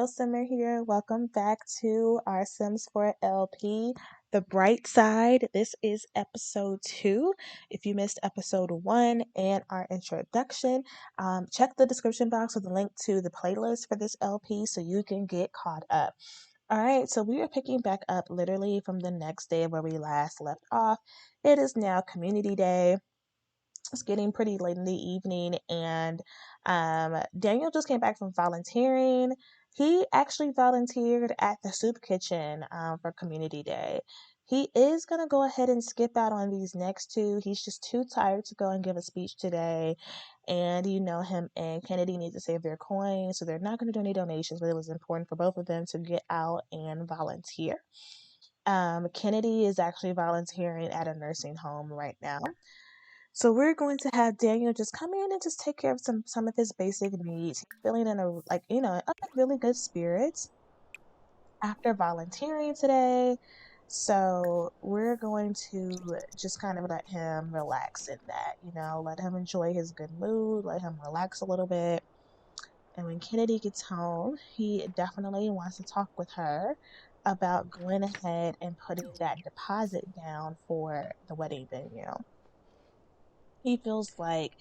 Bombshell Simmer here. Welcome back to our Sims 4 LP, The Bright Side. This is episode 2. If you missed episode 1 and our introduction, check the description box with the link to the playlist for this LP so you can get caught up. All right, so we are picking back up literally from the next day where we last left off. It is now Community Day. It's getting pretty late in the evening, and Daniel just came back from volunteering. He actually volunteered at the soup kitchen for Community Day. He is going to go ahead and skip out on these next two. He's just too tired to go and give a speech today. And you know, him and Kennedy need to save their coins, so they're not going to do any donations, but it was important for both of them to get out and volunteer. Kennedy is actually volunteering at a nursing home right now. So we're going to have Daniel just come in and just take care of some of his basic needs. He's feeling in a really good spirits after volunteering today. So we're going to just kind of let him relax in that, let him enjoy his good mood, let him relax a little bit. And when Kennedy gets home, he definitely wants to talk with her about going ahead and putting that deposit down for the wedding venue. He feels like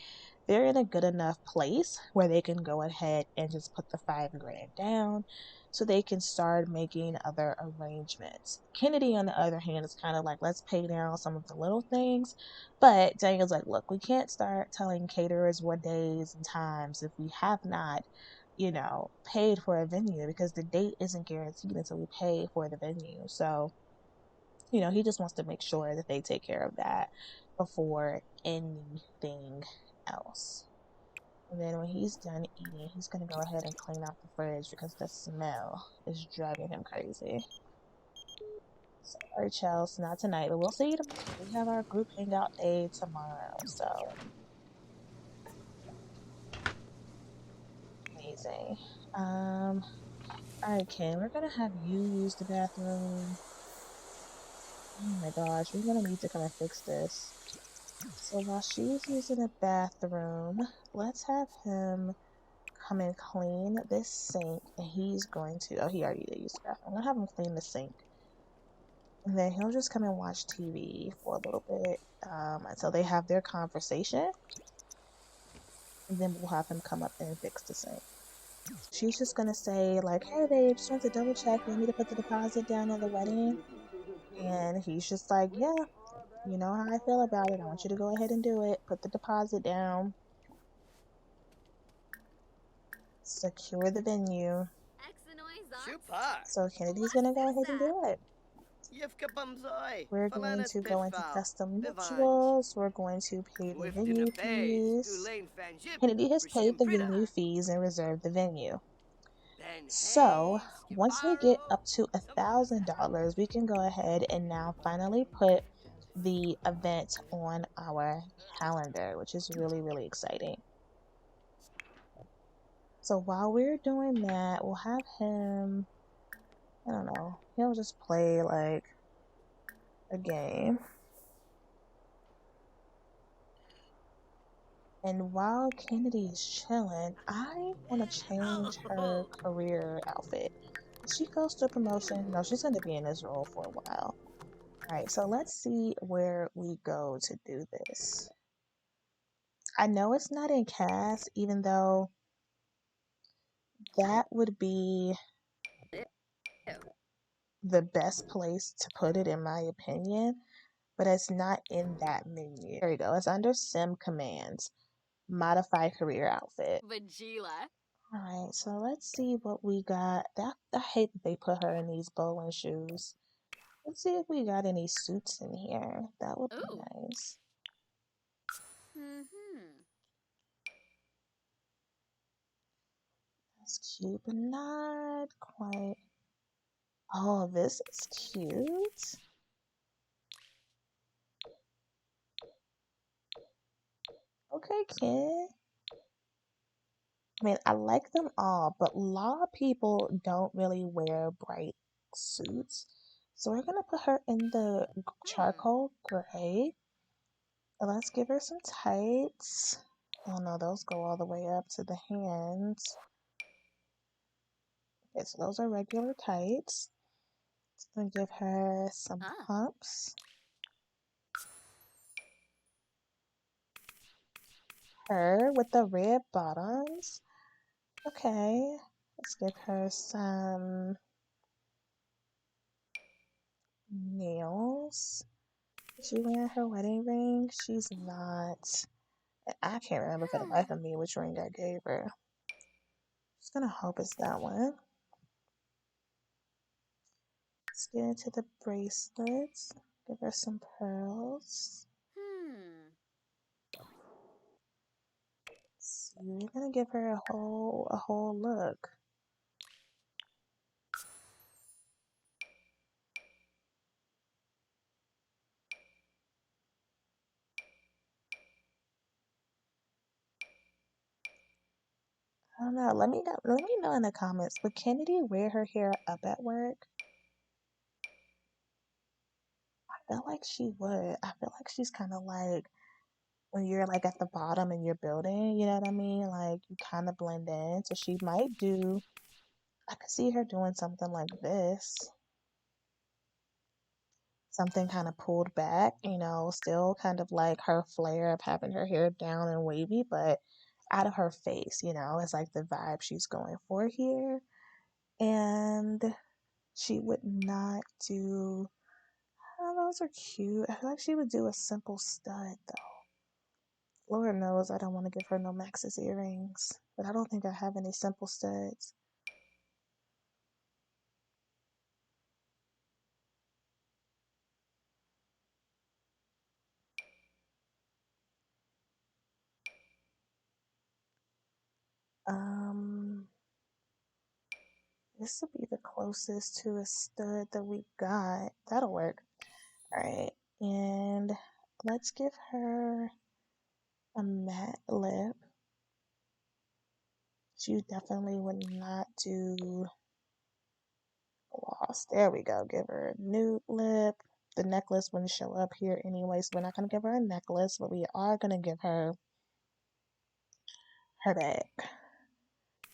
they're in a good enough place where they can go ahead and just put the $5,000 down so they can start making other arrangements. Kennedy, on the other hand, is kind of like, let's pay down some of the little things. But Daniel's like, look, we can't start telling caterers what days and times if we have not, paid for a venue, because the date isn't guaranteed until we pay for the venue. So, he just wants to make sure that they take care of that before anything else. And then when he's done eating, he's going to go ahead and clean out the fridge because the smell is driving him crazy. Sorry, Chels, not tonight, but we'll see you tomorrow. We have our group hangout day tomorrow, so amazing. Alright, Ken, we're going to have you use the bathroom. Oh my gosh, we're going to need to come and fix this. So while she's using the bathroom, let's have him come and clean this sink, and he's going to, he already used the bathroom. I'm going to have him clean the sink. And then he'll just come and watch TV for a little bit until they have their conversation. And then we'll have him come up and fix the sink. She's just going to say, like, hey, babe, just want to double check. You want me to put the deposit down on the wedding? And he's just like, yeah. You know how I feel about it. I want you to go ahead and do it. Put the deposit down. Secure the venue. So Kennedy's gonna go ahead and do it. We're going to go into custom rituals. We're going to pay the venue fees. Kennedy has paid the venue fees and reserved the venue. So once we get up to $1,000, we can go ahead and now finally put the event on our calendar, which is really, really exciting. So while we're doing that, we'll have him, I don't know, he'll just play like a game. And while Kennedy is chilling, I want to change her career outfit. She goes to a promotion. No, she's going to be in this role for a while. Alright, so let's see where we go to do this. I know it's not in cast, even though that would be the best place to put it, in my opinion. But it's not in that menu. There we go. It's under Sim Commands. Modify career outfit. Alright, so let's see what we got. I hate that they put her in these bowling shoes. Let's see if we got any suits in here. That would be nice. That's cute, but not quite. Oh, this is cute. Okay, kid. I mean, I like them all, but a lot of people don't really wear bright suits. So we're gonna put her in the charcoal gray. And let's give her some tights. Oh no, those go all the way up to the hands. Okay, so those are regular tights. I'm gonna give her some Ah. pumps. Her with the red bottoms. Okay, let's give her some nails. Is she wearing her wedding ring? She's not. I can't remember for the life Hmm. of me which ring I gave her. Just gonna hope it's that one. Let's get into the bracelets. Give her some pearls. Hmm. Let's see, we're gonna give her a whole look. I don't know. Let me know. Let me know in the comments. Would Kennedy wear her hair up at work? I feel like she would. I feel like she's kind of like when you're like at the bottom in your building. You know what I mean? Like you kind of blend in. So she might do. I could see her doing something like this. Something kind of pulled back. Still kind of like her flair of having her hair down and wavy, but out of her face. It's like the vibe she's going for here. And she would not do. Oh, those are cute. I feel like she would do a simple stud though. Lord knows I don't want to give her no Max's earrings, but I don't think I have any simple studs. Um, this will be the closest to a stud that we got. That'll work. All right, and let's give her a matte lip. She definitely would not do gloss. There we go. Give her a nude lip. The necklace wouldn't show up here anyway, so we're not going to give her a necklace, but we are going to give her her bag.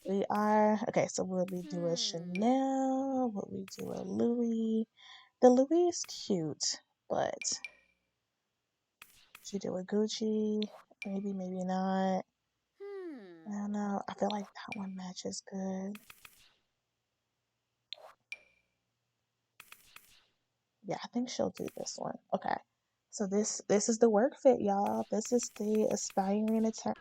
We are, okay, so will we do a Hmm. Chanel? Will we do a Louis? The Louis is cute, but should do a Gucci? Maybe, maybe not. I Hmm. don't know. I feel like that one matches good. Yeah, I think she'll do this one. Okay. So this is the work fit, y'all. This is the aspiring attorney.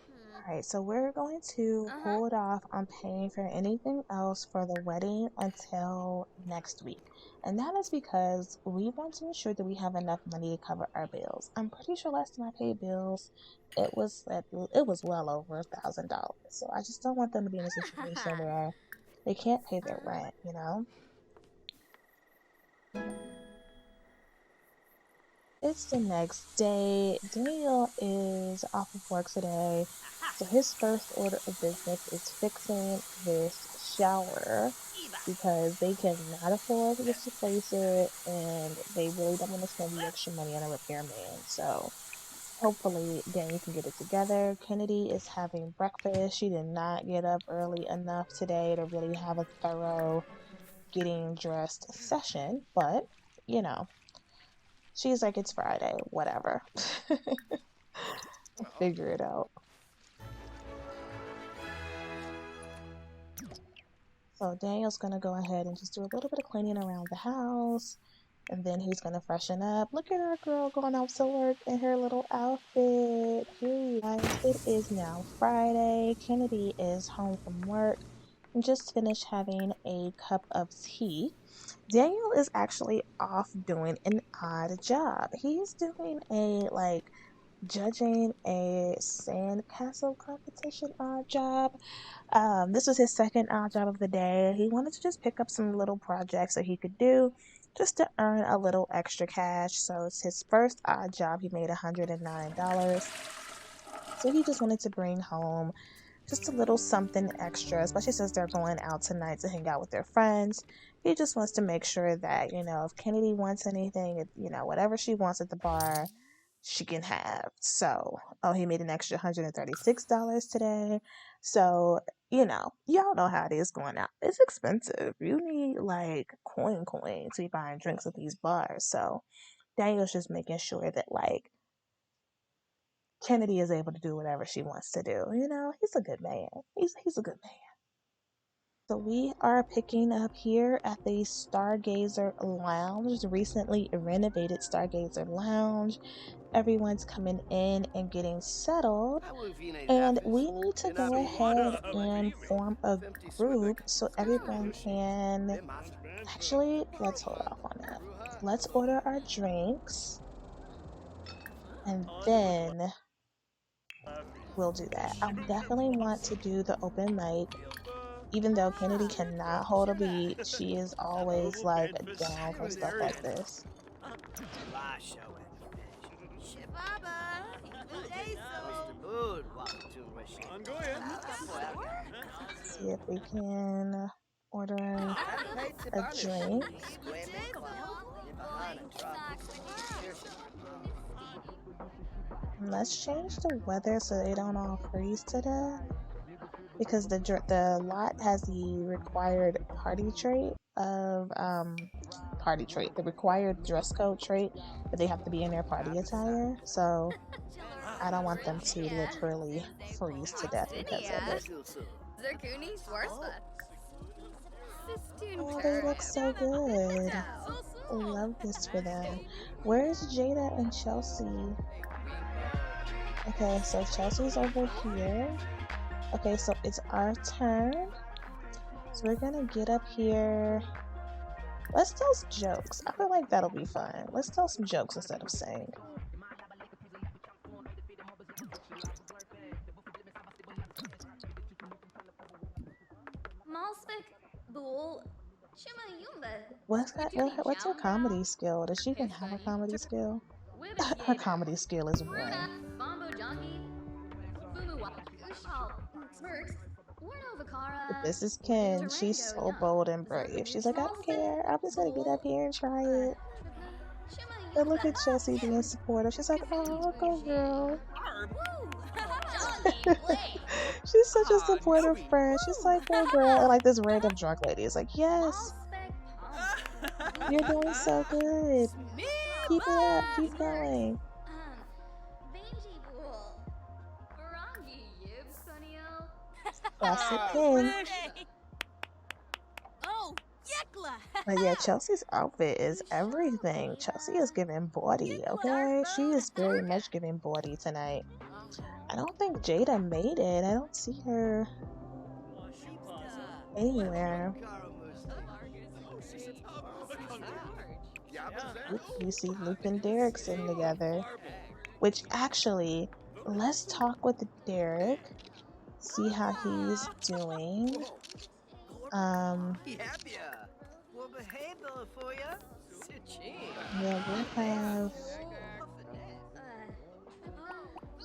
Hmm. All right, so we're going to Uh-huh. hold off on paying for anything else for the wedding until next week. And that is because we want to ensure that we have enough money to cover our bills. I'm pretty sure last time I paid bills, it was well over $1,000. So I just don't want them to be in a situation where they can't pay their Uh-huh. rent. It's the next day. Daniel is off of work today. So his first order of business is fixing this shower Iba. because they cannot afford just to replace it and they really don't want to spend the extra money on a repairman. So hopefully Daniel can get it together. Kennedy is having breakfast. She did not get up early enough today to really have a thorough getting dressed session, but you know, she's like, it's Friday, whatever. We'll figure it out. So Daniel's gonna go ahead and just do a little bit of cleaning around the house. And then he's gonna freshen up. Look at our girl going out to work in her little outfit. Period. Guys, it is now Friday. Kennedy is home from work and just finished having a cup of tea. Daniel is actually off doing an odd job. He's doing a judging a sandcastle competition odd job. This was his second odd job of the day. He wanted to just pick up some little projects that he could do just to earn a little extra cash. So it's his first odd job. He made $109. So he just wanted to bring home just a little something extra, especially since they're going out tonight to hang out with their friends. He just wants to make sure that, if Kennedy wants anything, whatever she wants at the bar, she can have. So, oh, he made an extra $136 today. So, y'all know how it is going out. It's expensive. You need like coin to be buying drinks at these bars. So, Daniel's just making sure that like Kennedy is able to do whatever she wants to do. He's a good man. He's a good man. So we are picking up here at the Stargazer Lounge, recently renovated Stargazer Lounge. Everyone's coming in and getting settled, and we need to go ahead and form a group so everyone can actually, let's hold off on that. Let's order our drinks and then we'll do that. I definitely want to do the open mic. Even though Kennedy cannot hold a beat, she is always like down for stuff like this. See if we can order a drink. Let's change the weather so they don't all freeze to death, because the lot has the required the required dress code trait that they have to be in their party attire. So I don't want them to literally freeze to death because of it. Oh, they look so good. Love this for them. Where's Jada and Chelsea? Okay, so Chelsea's over here. Okay, so it's our turn. So we're gonna get up here. Let's tell some jokes. I feel like that'll be fun. Let's tell some jokes instead of sing. What's her comedy skill? Does she even have a comedy skill? Her comedy skill is 1. But this is Ken. She's so bold and brave. She's like, I don't care. I'm just gonna get up here and try it. But look at Chelsea being supportive. She's like, oh, go girl. She's such a supportive friend. She's like, go girl. And like this random drunk lady is like, yes, you're doing so good. Keep it up. Keep going. Classic Ken. But yeah, Chelsea's outfit is everything. Chelsea is giving body, okay? She is very much giving body tonight. I don't think Jada made it. I don't see her anywhere. You see Luke and Derek sitting together. Which actually, let's talk with Derek. See how he's doing. Yeah, we'll have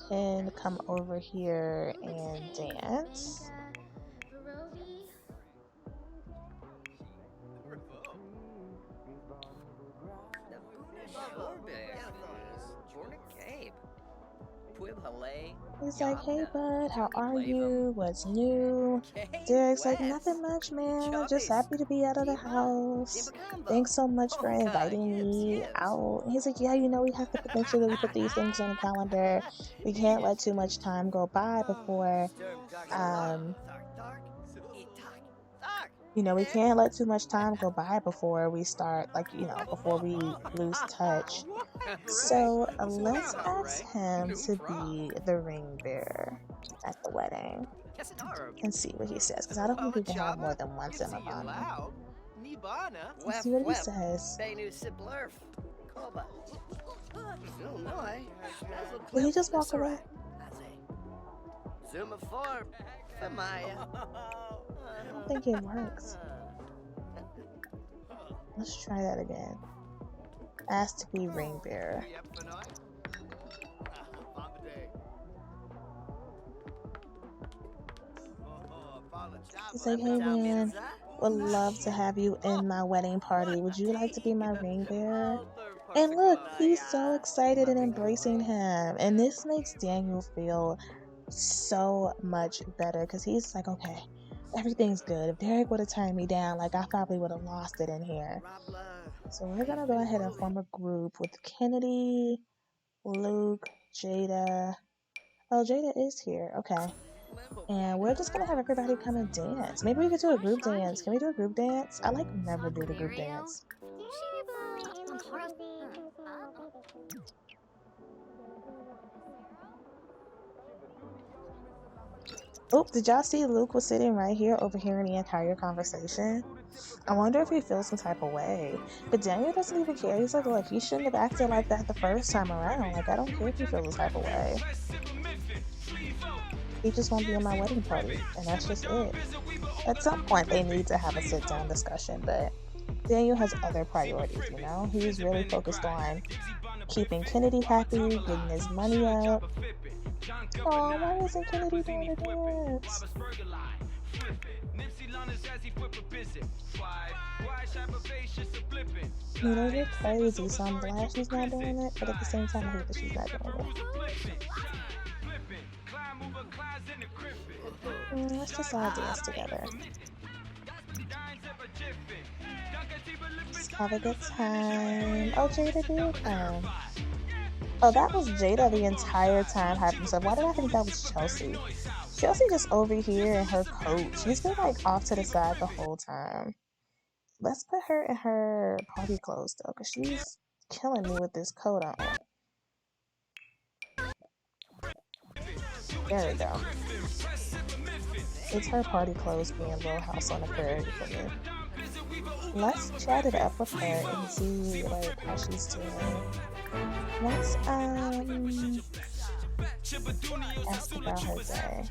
Ken come over here and dance. He's like, hey bud, how are you? What's new? Derek's like, nothing much, man. Just happy to be out of the house. Thanks so much for inviting me out. He's like, yeah, we have to potentially put these things on the calendar. We can't let too much time go by before, we can't let too much time go by before we start, before we lose touch. So let's ask him to be the ring bearer at the wedding and see what he says, because I don't think we can have more than one Semabana. Let's see what he says. Did he just walk away? I don't think it works. Let's try that again. Asked to be ring bearer. He's like, hey man, would love to have you in my wedding party. Would you like to be my ring bearer? And look, he's so excited and embracing him. And this makes Daniel feel so much better because he's like, okay, everything's good. If Derek would have turned me down, like I probably would have lost it in here. So we're gonna go ahead and form a group with Kennedy, Luke, Jada. Oh, Jada is here. Okay. And we're just gonna have everybody come and dance. Maybe we could do a group dance. Can we do a group dance? I like never do the group dance. Oh, did y'all see Luke was sitting right here overhearing the entire conversation? I wonder if he feels some type of way. But Daniel doesn't even care. He's like, look, he shouldn't have acted like that the first time around. Like, I don't care if he feels some type of way. He just won't be in my wedding party. And that's just it. At some point, they need to have a sit down discussion, but Daniel has other priorities, you know? He's really focused on keeping Kennedy happy, getting his money up. Oh, why isn't Kennedy doing the dance? You know, you're crazy, so I'm glad she's not doing it, but at the same time, I hate that she's not doing it. Let's just all dance together. Just have a good time. Oh, Jada did come. Oh, that was Jada the entire time having stuff. Why did I think that was Chelsea? Chelsea just over here in her coat. She's been like off to the side the whole time. Let's put her in her party clothes though, because she's killing me with this coat on. There we go. It's her party clothes being Little House on the Prairie for me. Let's chat it up with her and see like how she's doing. Let's ask about her day.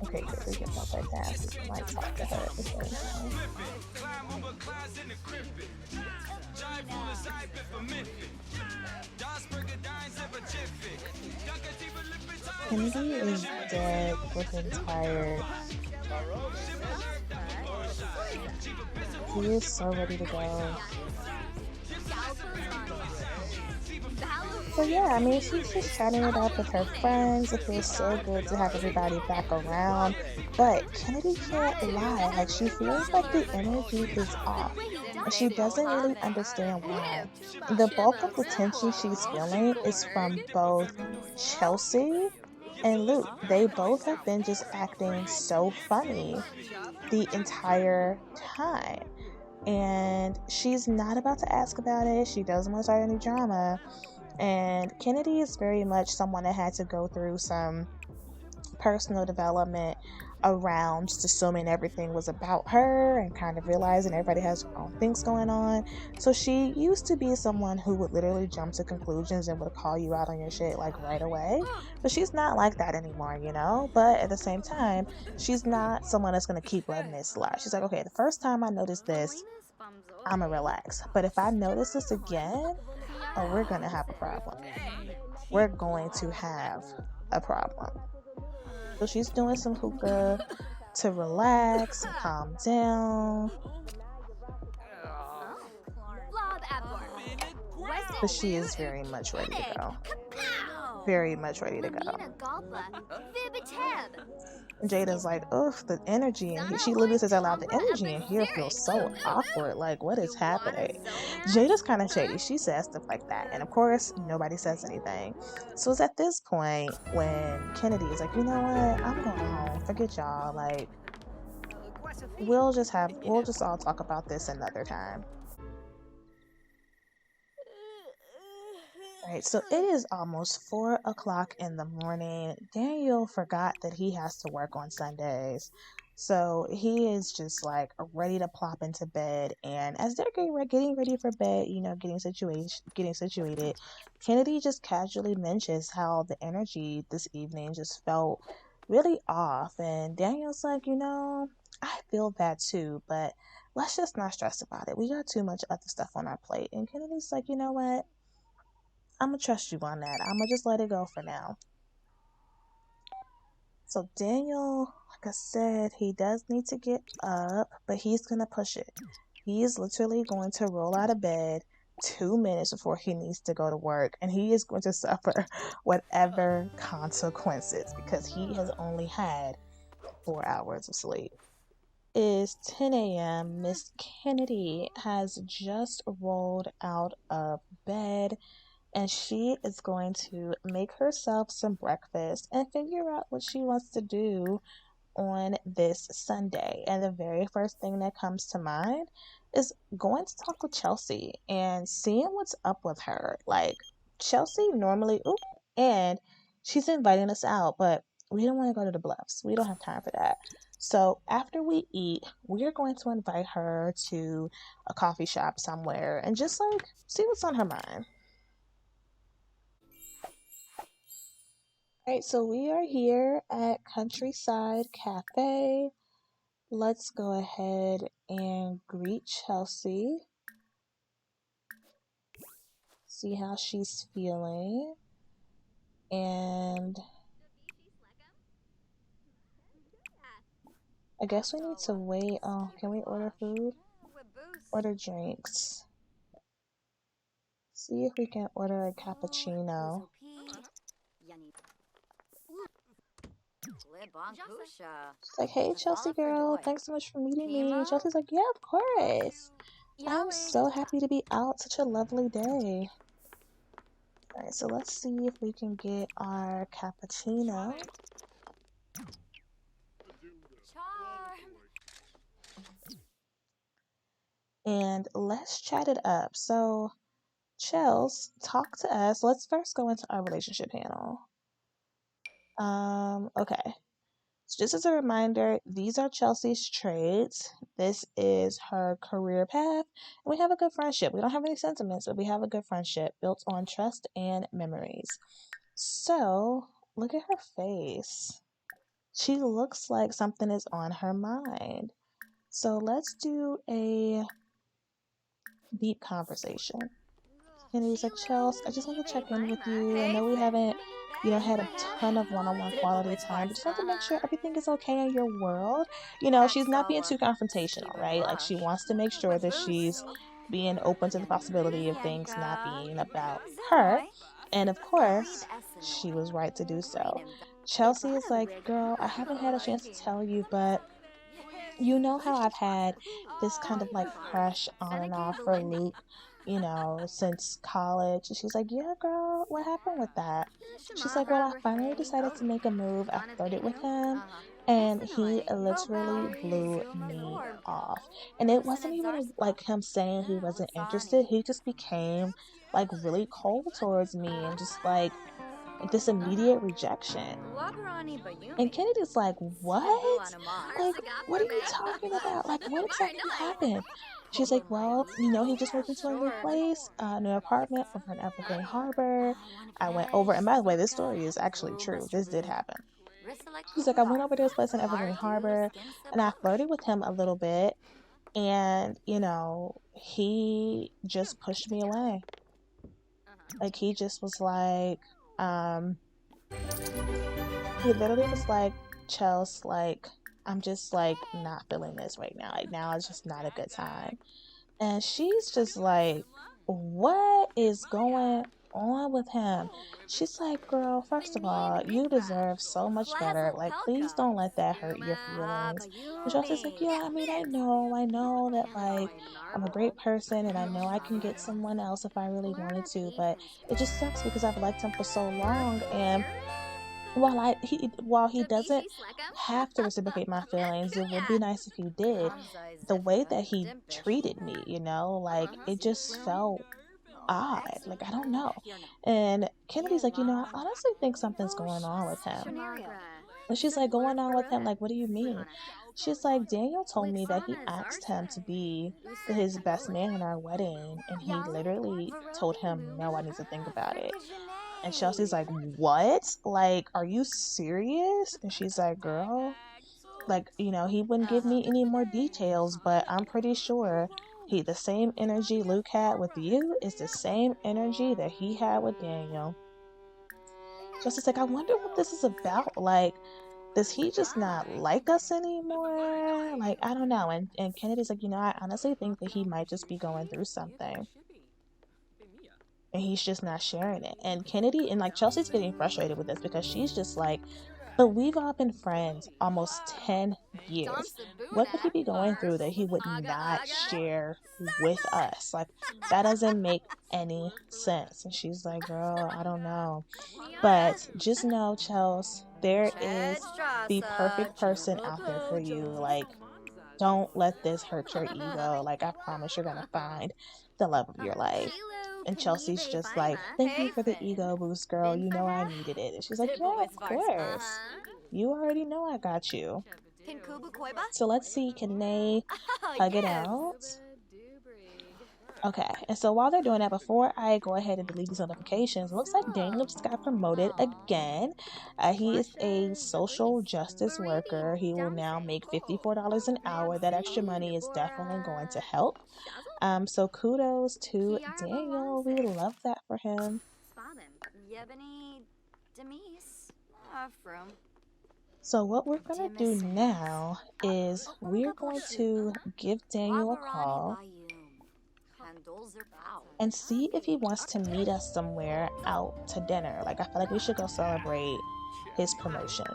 Okay, good. We can pop that down so we can like talk to her at the same time. Kennedy is dead, looking tired. He is so ready to go. So yeah, I mean, she's just chatting it up with her friends. It feels so good to have everybody back around. But Kennedy can't lie. Like, she feels like the energy is off. And she doesn't really understand why. The bulk of the tension she's feeling is from both Chelsea and Luke. They both have been just acting so funny the entire time. And she's not about to ask about it. She doesn't want to start any drama. And Kennedy is very much someone that had to go through some personal development around just assuming everything was about her and kind of realizing everybody has their own things going on. So she used to be someone who would literally jump to conclusions and would call you out on your shit like right away. But she's not like that anymore, you know? But at the same time, she's not someone that's going to keep letting it slide. She's like, okay, the first time I noticed this, I'm going to relax. But if I notice this again, oh, we're going to have a problem. We're going to have a problem. So she's doing some hookah to relax and calm down. But she is very much ready to go. Very much ready to go. And Jada's like, ugh, the energy in here. She literally says out loud, the energy in here feels so awkward. Like, what is happening? Jada's kind of shady. She says stuff like that. And of course, nobody says anything. So it's at this point when Kennedy is like, you know what? I'm going home. Forget y'all. Like, we'll just all talk about this another time. Right, so it is almost 4 o'clock in the morning. Daniel forgot that he has to work on Sundays. So he is just like ready to plop into bed. And as they're getting ready for bed, you know, getting situated, Kennedy just casually mentions how the energy this evening just felt really off. And Daniel's like, you know, I feel that too, but let's just not stress about it. We got too much other stuff on our plate. And Kennedy's like, you know what? I'm gonna trust you on that. I'm gonna just let it go for now. So Daniel like I said, he does need to get up, but he's going to push it. He is literally going to roll out of bed 2 minutes before he needs to go to work, and he is going to suffer whatever consequences because he has only had 4 hours of sleep. Is 10 a.m. Miss Kennedy has just rolled out of bed and she is going to make herself some breakfast and figure out what she wants to do on this Sunday. And the very first thing that comes to mind is going to talk with Chelsea and seeing what's up with her. Like, Chelsea normally, ooh, and she's inviting us out, but we don't want to go to the Bluffs. We don't have time for that. So after we eat, we are going to invite her to a coffee shop somewhere and just like see what's on her mind. All right, so we are here at Countryside Cafe. Let's go ahead and greet Chelsea. See how she's feeling. And I guess we need to wait. Oh, can we order food? Order drinks. See if we can order a cappuccino. She's like, hey, Chelsea girl, thanks so much for meeting me. Chelsea's like, yeah, of course. I'm so happy to be out. Such a lovely day. Alright, so let's see if we can get our cappuccino. And let's chat it up. So, Chels, talk to us. Let's first go into our relationship panel. Okay. So just as a reminder, these are Chelsea's traits. This is her career path. And we have a good friendship. We don't have any sentiments, but we have a good friendship built on trust and memories. So, look at her face. She looks like something is on her mind. So let's do a deep conversation. And he's like, Chels, I just want to check in with you. I know we haven't, had a ton of one-on-one quality time, but just want to make sure everything is okay in your world. She's not being too confrontational, right? Like she wants to make sure that she's being open to the possibility of things not being about her. And of course, she was right to do so. Chelsea is like, girl, I haven't had a chance to tell you, but you know how I've had this kind of like crush on and off for Luke, since college. And she's like, yeah, girl, what happened with that? She's like, well, I finally decided to make a move. I flirted with him and he literally blew me off. And it wasn't even like him saying he wasn't interested. He just became like really cold towards me and just like this immediate rejection. And Kennedy's like, what? Like, what are you talking about? Like, what exactly happened? She's like, well, he just moved into a new place, a new apartment over in Evergreen Harbor. I went over, and by the way, this story is actually true. This did happen. She's like, I went over to his place in Evergreen Harbor, and I flirted with him a little bit, and, he just pushed me away. Like, he just was like, he literally was like, Chels, like, I'm just like not feeling this right now. Like now it's just not a good time. And she's just like, what is going on with him? She's like, girl, first of all, you deserve so much better. Like, please don't let that hurt your feelings. And Chelsea's like, yeah, I mean, I know that like I'm a great person and I know I can get someone else if I really wanted to, but it just sucks because I've liked him for so long and while he doesn't have to reciprocate my feelings, it would be nice if he did. The way that he treated me, like it just felt odd. Like I don't know. And Kennedy's like, I honestly think something's going on with him. And she's like, going on with him? Like, what do you mean? She's like, Daniel told me that he asked him to be his best man in our wedding, and he literally told him, no, I need to think about it. And Chelsea's like, what? Like, are you serious? And she's like, girl, like, he wouldn't give me any more details, but I'm pretty sure the same energy Luke had with you is the same energy that he had with Daniel. Chelsea's like, I wonder what this is about. Like, does he just not like us anymore? Like, I don't know. And Kennedy's like, I honestly think that he might just be going through something. And he's just not sharing it. And Kennedy and like Chelsea's getting frustrated with this because she's just like, but we've all been friends almost 10 years. What could he be going through that he would not share with us? Like, that doesn't make any sense. And she's like, girl, I don't know. But just know, Chels, there is the perfect person out there for you. Like, don't let this hurt your ego. Like, I promise you're gonna find the love of your life. And Chelsea's just like, thank you for the ego boost, girl. You know I needed it. And she's like, yeah, of course. You already know I got you. So let's see, can they hug it out? Okay, and so while they're doing that, before I go ahead and delete these notifications, it looks like Daniel just got promoted again. He is a social justice worker. He will now make $54 an hour. That extra money is definitely going to help. So kudos to Daniel. We love that for him. So what we're gonna do now is we're going to give Daniel a call and see if he wants to meet us somewhere out to dinner. Like, I feel like we should go celebrate his promotion.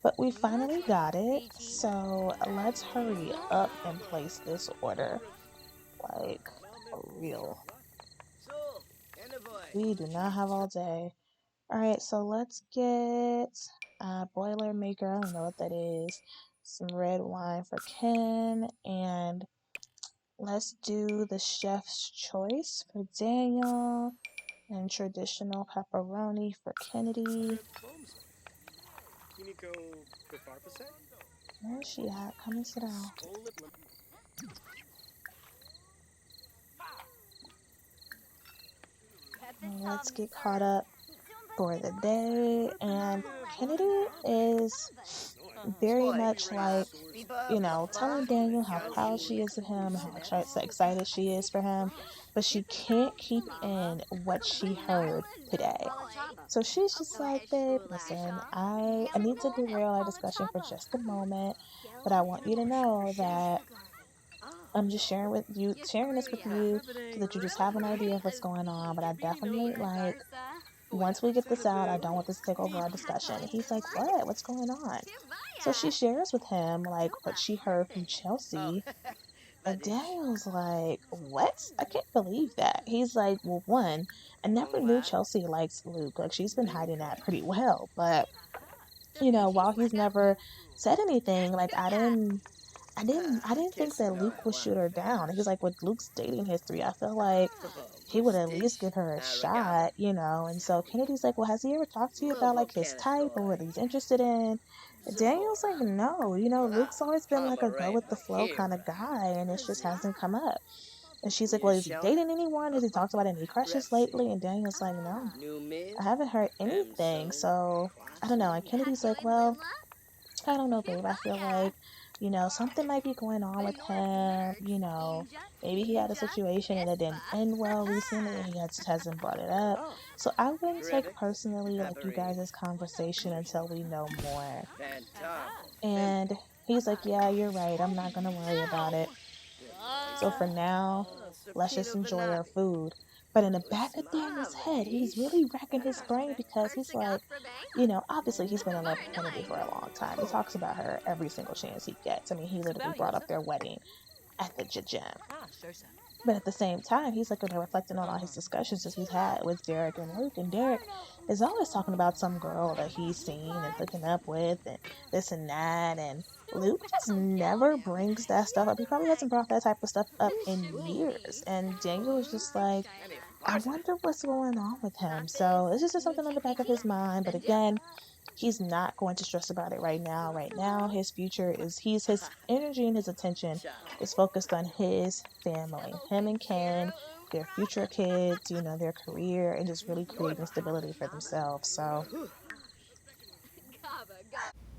But we finally got it, so let's hurry up and place this order. Like, for real. We do not have all day. Alright, so let's get Boilermaker. I don't know what that is. Some red wine for Ken, and let's do the chef's choice for Daniel, and traditional pepperoni for Kennedy. Where is she at? Come and sit down. Let's get caught up for the day. And Kennedy is very much like, telling Daniel how proud she is of him, how excited she is for him, but she can't keep in what she heard today. So she's just like, babe, listen, I need to derail our discussion for just a moment, but I want you to know that I'm just sharing this with you so that you just have an idea of what's going on. But I definitely like, once we get this out, I don't want this to take over our discussion. And he's like, what? What's going on? So she shares with him like what she heard from Chelsea. And Daniel's like, what? I can't believe that. He's like, well, one, I never knew Chelsea likes Luke. Like, she's been hiding that pretty well. But, while he's never said anything, like, I didn't think that Luke would shoot her down. He's like, with Luke's dating history, I feel like he would at least give her a shot. And so Kennedy's like, well, has he ever talked to you about like his type or what he's interested in? And Daniel's like, no, Luke's always been like a go with the flow kind of guy, and it just hasn't come up. And she's like, well, is he dating anyone? Has he talked about any crushes lately? And Daniel's like, no, I haven't heard anything. So I don't know. And Kennedy's like, well, I don't know, babe. I feel like, something might be going on with him. Maybe he had a situation and it didn't end well recently and he hasn't brought it up. So I wouldn't take personally like you guys' conversation until we know more. And he's like, yeah, you're right. I'm not going to worry about it. So for now, let's just enjoy our food. But in the back of Daniel's head, he's really racking his brain because he's like, obviously he's been in love with Kennedy for a long time. He talks about her every single chance he gets. I mean, he literally brought up their wedding at the gym. But at the same time, he's like, reflecting on all his discussions that he's had with Derek and Luke. And Derek is always talking about some girl that he's seen and hooking up with and this and that. And Luke just never brings that stuff up. He probably hasn't brought that type of stuff up in years. And Daniel was just like, I wonder what's going on with him. So it's just something on the back of his mind. But again, he's not going to stress about it right now. Right now, his future is his energy and his attention is focused on his family, him and Ken, their future kids, their career, and just really creating stability for themselves.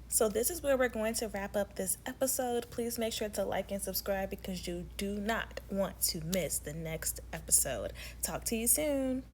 So this is where we're going to wrap up this episode. Please make sure to like and subscribe because you do not want to miss the next episode. Talk to you soon.